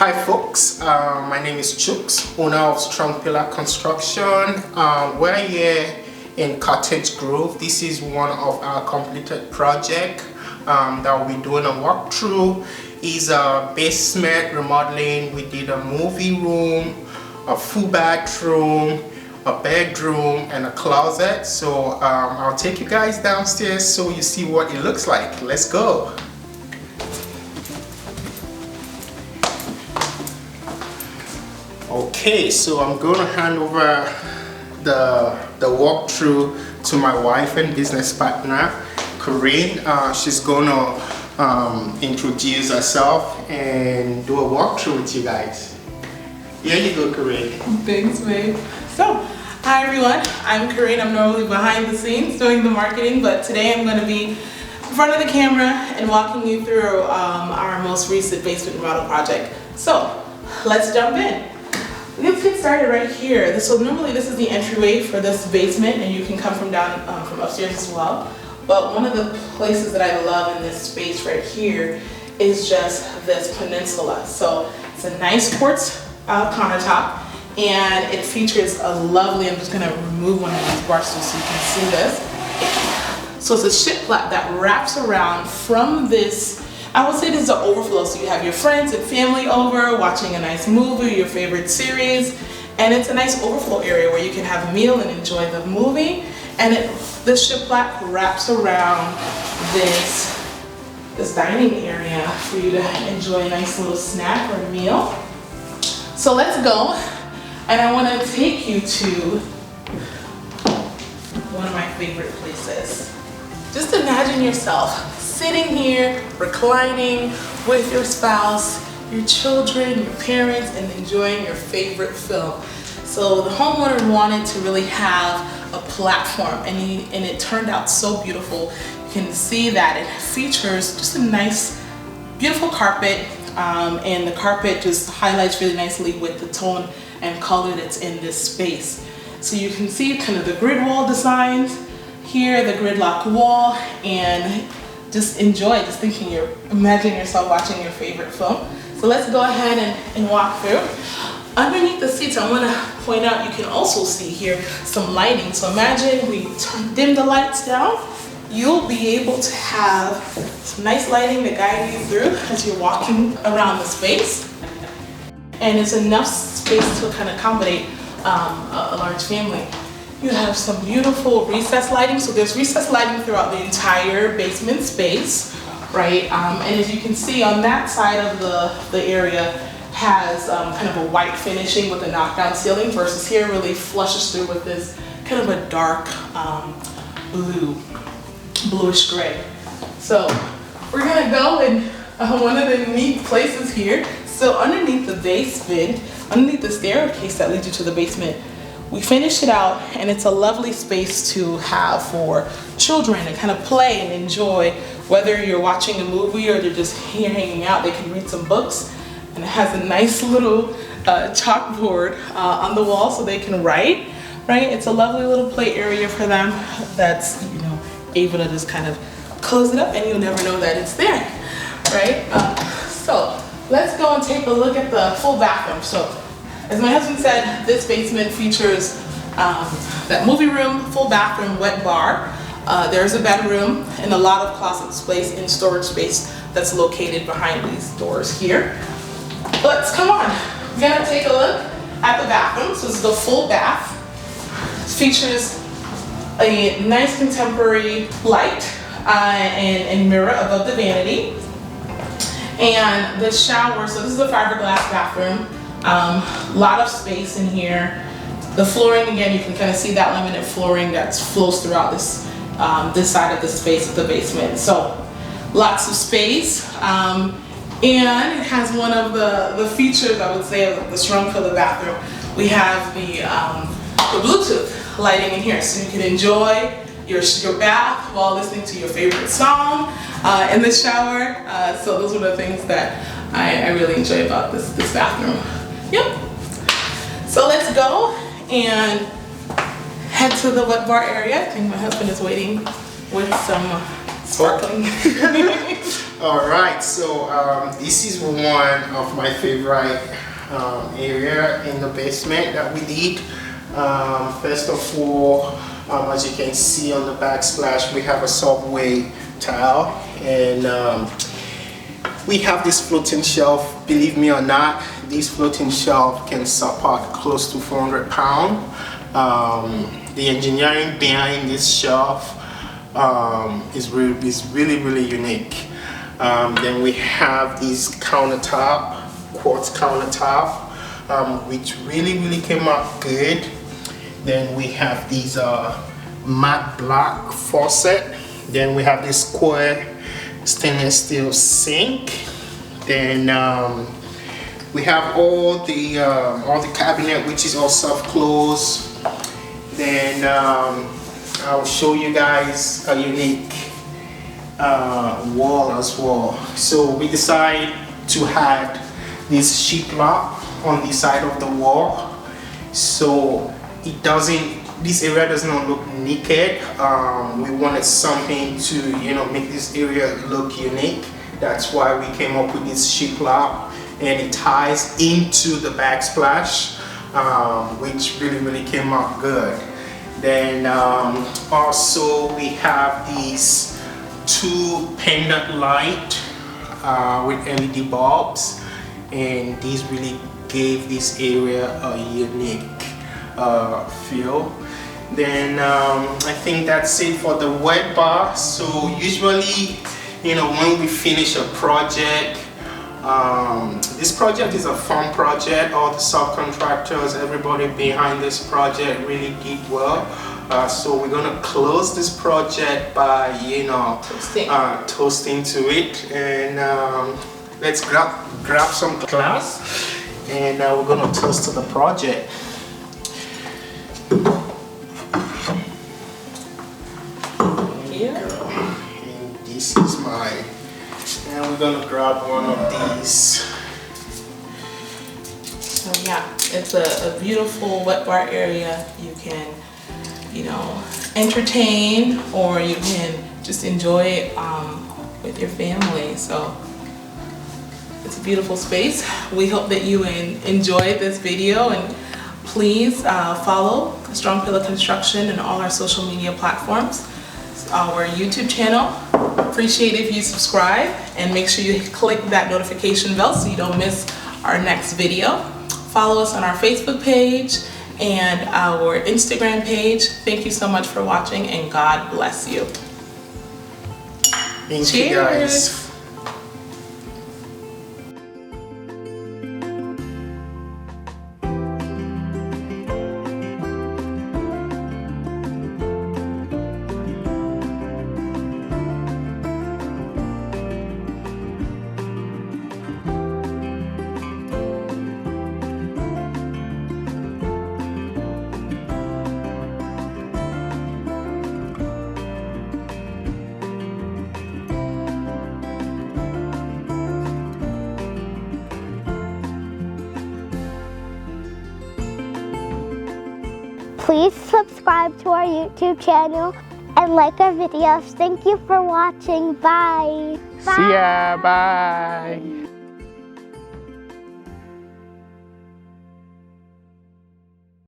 Hi folks, my name is Chooks, owner of Strong Pillar Construction. We're here in Cottage Grove. This is one of our completed project that we'll be doing a walkthrough. Is a basement remodeling. We did a movie room, a full bathroom, a bedroom, and a closet. So I'll take you guys downstairs so you see what it looks like. Let's go. Okay, so I'm going to hand over the walkthrough to my wife and business partner, Corinne. She's going to introduce herself and do a walkthrough with you guys. Here you go, Corinne. Thanks, babe. So, hi everyone. I'm Corinne. I'm normally behind the scenes doing the marketing, but today I'm going to be in front of the camera and walking you through our most recent basement remodel project. So, let's jump in. Let's get started right here. So normally this is the entryway for this basement, and you can come from upstairs as well. But one of the places that I love in this space right here is just this peninsula. So it's a nice quartz countertop, and it features a lovely, I'm just going to remove one of these bar stools so you can see this. So it's a shiplap that wraps around from this. I would say this is an overflow, so you have your friends and family over watching a nice movie, your favorite series, and it's a nice overflow area where you can have a meal and enjoy the movie. And this shiplap wraps around this dining area for you to enjoy a nice little snack or meal. So let's go, and I want to take you to one of my favorite places. Just imagine yourself sitting here, reclining with your spouse, your children, your parents, and enjoying your favorite film. So the homeowner wanted to really have a platform, and it turned out so beautiful. You can see that it features just a nice, beautiful carpet, and the carpet just highlights really nicely with the tone and color that's in this space. So you can see kind of the grid wall designs here, the gridlock wall, and just enjoy, imagine yourself watching your favorite film. So let's go ahead and walk through. Underneath the seats, I want to point out, you can also see here some lighting. So imagine we dim the lights down. You'll be able to have some nice lighting to guide you through as you're walking around the space. And it's enough space to kind of accommodate a large family. You have some beautiful recessed lighting. So there's recessed lighting throughout the entire basement space, right? And as you can see on that side of the area has kind of a white finishing with a knockdown ceiling, versus here really flushes through with this kind of a dark bluish gray. So we're gonna go in one of the neat places here. So underneath the basement, underneath the staircase that leads you to the basement, we finished it out, and it's a lovely space to have for children to kind of play and enjoy. Whether you're watching a movie or they're just here hanging out, they can read some books. And it has a nice little chalkboard on the wall so they can write, right? It's a lovely little play area for them that's, able to just kind of close it up, and you'll never know that it's there, right? So let's go and take a look at the full bathroom. So, as my husband said, this basement features that movie room, full bathroom, wet bar. There's a bedroom and a lot of closet space and storage space that's located behind these doors here. Let's come on. We're gonna take a look at the bathroom. So this is the full bath. It features a nice contemporary light and mirror above the vanity. And the shower, so this is a fiberglass bathroom. Lot of space in here. The flooring, again, you can kind of see that laminate flooring that flows throughout this side of the space of the basement. So lots of space, and it has one of the features, I would say, of the Strong Pillar bathroom. We have the Bluetooth lighting in here, so you can enjoy your bath while listening to your favorite song in the shower. So those are the things that I really enjoy about this bathroom. Yep. So let's go and head to the wet bar area. I think my husband is waiting with some sparkling. All right, so this is one of my favorite area in the basement that we did. First of all, as you can see on the backsplash, we have a subway tile, and we have this floating shelf. Believe me or not, this floating shelf can support close to 400 pounds. The engineering behind this shelf is really unique. Then we have this countertop, quartz countertop, which really came out good. Then we have these matte black faucet. Then we have this square stainless steel sink. Then we have all the cabinet, which is all self close. Then I'll show you guys a unique wall as well. So we decided to add this sheetrock on the side of the wall, so this area does not look naked. We wanted something to, make this area look unique. That's why we came up with this sheetrock, and it ties into the backsplash, which really came out good. Then also we have these 2 pendant light with LED bulbs, and these really gave this area a unique feel. Then I think that's it for the wet bar. So usually, when we finish a project, this project is a fun project. All the subcontractors, everybody behind this project really did well. So we're gonna close this project by, toasting to it, and let's grab some glass, and we're gonna toast to the project. And this is mine. And we're gonna grab one of these. So yeah, it's a beautiful wet bar area. You can, entertain, or you can just enjoy it with your family. So it's a beautiful space. We hope that you enjoyed this video, and please follow Strong Pillar Construction and all our social media platforms, our YouTube channel. Appreciate if you subscribe, and make sure you click that notification bell so you don't miss our next video. Follow us on our Facebook page and our Instagram page. Thank you so much for watching, and God bless you. Thank you guys. Please subscribe to our YouTube channel and like our videos. Thank you for watching. Bye. See ya. Bye.